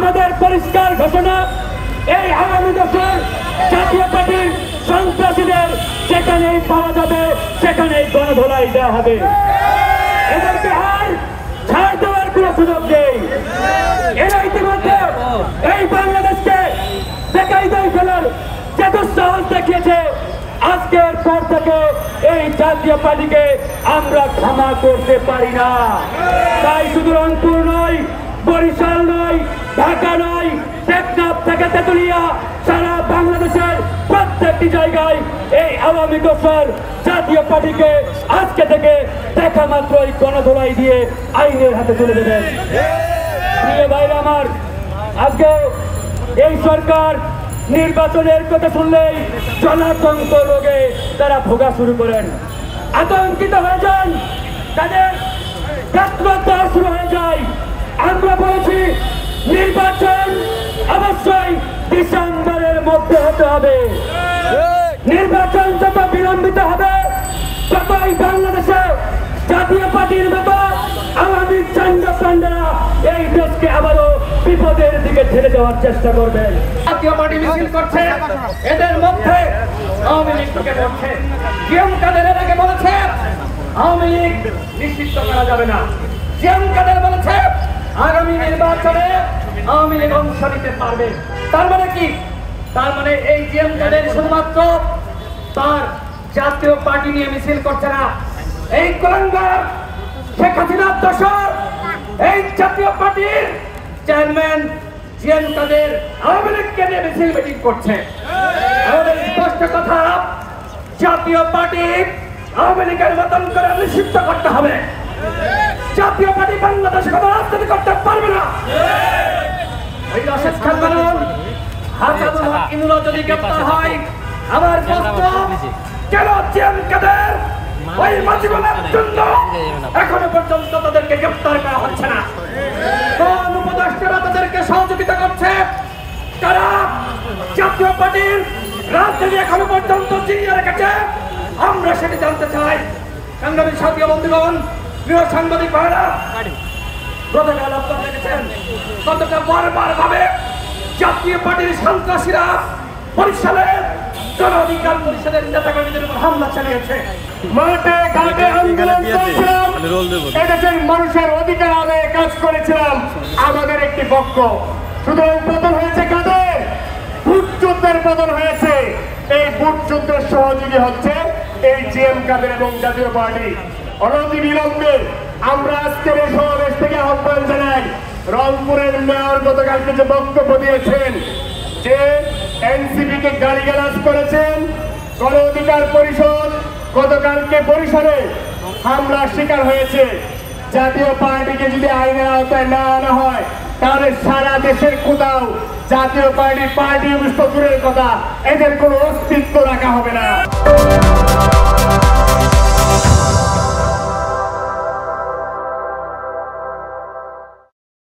আমাদের পরিষ্কার ঘোষণা, এই আগামী বছর জাতীয় পার্টির সন্ত্রাসীদের যেখানেই পাওয়া যাবে সেখানেই গণধোলাই দেওয়া হবে। এদেরকে আর ছাড় দেওয়ার কোন সুযোগ নেই। এরা ইতিমধ্যে এই বাংলাদেশকে বেকায়দায় ফেলার যে দুঃসাহস দেখিয়েছে, আজকের পর থেকে এই জাতীয় পার্টিকে আমরা ক্ষমা করতে পারি না। তাই শুধু রংপুর নয়, বরিশাল নয়, ঢাকা নয়, টেকনাফ থেকে তেতুলিয়া, সারা বাংলাদেশের প্রত্যেকটি জায়গায় এই আওয়ামী দোসর জাতীয় পার্টিকে আজকে থেকে দেখা মাত্রই গণধোলাই দিয়ে আইনের হাতে তুলে দেবেন। প্রিয় ভাইরা আমার, আজকে এই সরকার নির্বাচনের কথা শুনলেই জনতন্ত্র রোগে তারা ভোগা শুরু করেন, আতঙ্কিত হয়ে যান, তাদের ব্যস্ততা শুরু হয়ে যায়। আমরা বলছি নির্বাচন অবশ্যই ডিসেম্বরের মধ্যে হতে হবে। নির্বাচন যত বিলম্বিত হবে ততই বাংলাদেশে জাতীয় পার্টির মতো আওয়ামী চান্ডারা এই দেশকে আবারও বিপদের দিকে ঠেলে দেওয়ার চেষ্টা করবেন। জাতীয় পার্টি মিছিল করছে, এদের মধ্যে আওয়ামী লীগ ঢুকে পড়ছে। জিএম কাদের এর আগে বলেছে আওয়ামী লীগ নিষিদ্ধ করা যাবে না। জিএম কাদের বলেছে আগামী নির্বাচনে আওয়ামী লীগ অংশ নিতে পারবে। তার মানে কি? তার মানে এই জিএম কাদের শুধুমাত্র তার জাতীয় পার্টি নিয়ে মিছিল করছে না, এই কুলাঙ্গার শেখ হাসিনার দোসর এই জাতীয় পার্টির চেয়ারম্যান জিএম কাদের আওয়ামী লীগকে নিয়ে মিছিল মিটিং করছে। আমাদের স্পষ্ট কথা, জাতীয় পার্টি আওয়ামী লীগের মতন করে নিষিদ্ধ করতে হবে। জাতীয় পার্টি বাংলাদেশে কোনো রাজনীতি করতে পারবে না। ওই রশেদ খান মামুন, হাসানুল হক ইনুরা যদি গ্রেপ্তার হয়, আমার প্রশ্ন, কেন জিএম কাদের ওই মাঝিগোলার জন্য এখনো পর্যন্ত তাদেরকে গ্রেপ্তার করা হচ্ছে না? কোন উপদেষ্টারা তাদেরকে সহযোগিতা করছে? তারা জাতীয় পার্টির রাজনীতি এখনো পর্যন্ত জিইয়ে রেখেছে, আমরা সেটি জানতে চাই। সংগ্রামী সাথী বন্ধুগণ, প্রিয় সাংবাদিক ভাইরা, গতকাল আপনারা দেখেছেন কতটা বারবার ভাবে জাতীয় পার্টির সন্ত্রাসীরা বরিশালের গণ অধিকার পরিষদের নেতাকর্মীদের উপর হামলা চালিয়েছে। মাঠে ঘাটে আন্দোলন করেছিলাম, এদেশের মানুষের অধিকার আদায়ে কাজ করেছিলাম আমাদের একটি পক্ষ। সুতরাং পতন হয়েছে কাদের? ভোট যুদ্ধের পতন হয়েছে। এই ভোট যুদ্ধের সহযোগী হচ্ছে এই জিএম কাদের এবং জাতীয় পার্টি। অনতি বিলম্বে আমরা আজকের এই সমাবেশ থেকে আহ্বান জানাই, রংপুরের মেয়র গতকালকে যে বক্তব্য দিয়েছেন যে এনসিপি কে গালিগালাজ করেছেন, গণ অধিকার পরিষদ গতকালকে বরিশালে হামলার শিকার হয়েছে। জাতীয় পার্টিকে যদি আইনের আওতায় না আনা হয় তাহলে সারা দেশের কোথাও জাতীয় পার্টি অফিস তো দূরের কথা, এদের কোনো অস্তিত্ব রাখা হবে না।